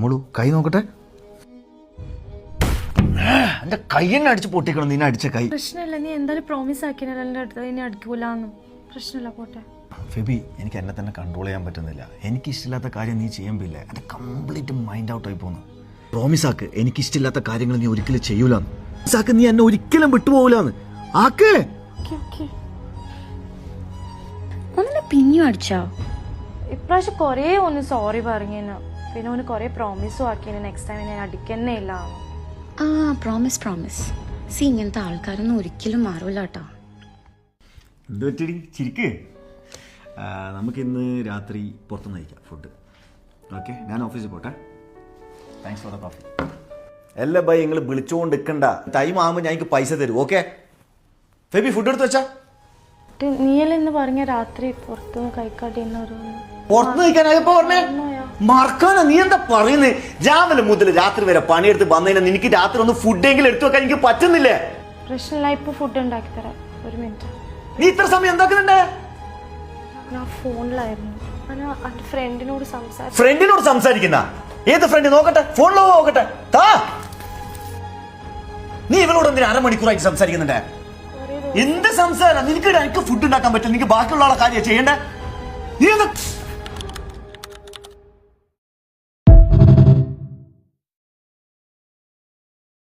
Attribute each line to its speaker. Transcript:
Speaker 1: മോളു കൈ നോക്കട്ടെ. എന്റെ കൈ തന്നെ അടിച്ച് പൊട്ടിക്കണം. നിന്നെ അടിച്ച കൈ
Speaker 2: പ്രശ്നമില്ല. നീ എന്തായാലും പ്രോമിസ് ആക്കിയാൽ എൻ്റെ അടുത്ത് ഇനി അടിക്കൂലെന്ന്. പ്രശ്നമില്ല, പോട്ടെ.
Speaker 1: ഫെബി, എനിക്ക് എന്നെ തന്നെ കൺട്രോൾ ചെയ്യാൻ പറ്റുന്നില്ല. എനിക്കിഷ്ടമില്ലാത്ത കാര്യം നീ ചെയ്യുമ്പില്ല. എൻ്റെ കംപ്ലീറ്റ് മൈൻഡ് ഔട്ട് ആയി പോകുന്നു. പ്രോമിസ് ആക്ക്, എനിക്കിഷ്ടമില്ലാത്ത കാര്യങ്ങൾ നീ ഒരിക്കലും ചെയ്യൂലെന്ന്. ആക്ക്, നീ എന്നെ ഒരിക്കലും വിട്ടുപോകൂലെന്ന്. ആക്ക്
Speaker 2: പിന്നെയും അടിച്ചോ? ഇപ്രാവശ്യം കൊറേ ഒന്ന് സോറി പറഞ്ഞേന്. പിന്നെ ഒന്ന് കൊറേ പ്രോമിസും ആക്കിന്. നെക്സ്റ്റ് ടൈം ഞാൻ അടിക്കുന്നേ ഇല്ല.
Speaker 3: പ്രോമിസ് സി ഇങ്ങനത്തെ ആൾക്കാരൊന്നും ഒരിക്കലും മാറൂല കേട്ടോ.
Speaker 1: എന്ത് പറ്റി ചിരിക്ക്? നമുക്കിന്ന് രാത്രി പുറത്തുനിന്ന് കഴിക്കാം ഫുഡ്. ഓക്കെ, ഞാൻ ഓഫീസിൽ പോട്ടെ. Thanks for the coffee. അല്ല ബൈ, നിങ്ങൾ വിളിച്ചുകൊണ്ട് നിൽക്കണ്ട. ടൈം ആകുമ്പോൾ ഞാൻ എനിക്ക് പൈസ തരും. ഓക്കെ ഫെബി, ഫുഡ് എടുത്ത് വെച്ചാ.
Speaker 2: നീയല്ലേ ഇന്ന് പറഞ്ഞ രാത്രി പുറത്തുനിന്ന് കഴിക്കാട്ടിന്ന്
Speaker 1: പുറത്തുനിന്ന് കഴിക്കാനായപ്പോ പറഞ്ഞേ മറക്കാനാ? നീ എന്താ പറയുന്നത്? രാവിലെ മുതൽ രാത്രി വരെ പണിയെടുത്ത് വന്നതിന് നിനക്ക് രാത്രി ഒന്ന് ഫുഡെങ്കിലും എടുത്തു വെക്കാൻ എനിക്ക് പറ്റുന്നില്ലേ?
Speaker 2: പ്രശ്നമില്ല, ഇപ്പൊ ഫുഡ് ഉണ്ടാക്കി തരാം. ഒരു മിനിറ്റ്.
Speaker 1: നീ ഇത്ര സമയം എന്താക്കുന്നുണ്ടേ?
Speaker 2: ഞാൻ ഫോണിലായിരുന്നു. ഫ്രണ്ടിനോട്
Speaker 1: ഫ്രണ്ടിനോട് സംസാരിക്കുന്ന ഏത് ഫ്രണ്ട്? നോക്കട്ടെ, ഫോണിലോ നോക്കട്ടെ. നീ ഇവളോട് എന്തിനാ അരമണിക്കൂറായിട്ട് സംസാരിക്കുന്നുണ്ടേ? എന്ത് സംസാരം? നിനക്ക് എനിക്ക് ഫുഡ് ഉണ്ടാക്കാൻ പറ്റില്ല. നിനക്ക് ബാക്കിയുള്ള ആളെ കാര്യം ചെയ്യണ്ടേ? നീ എന്താ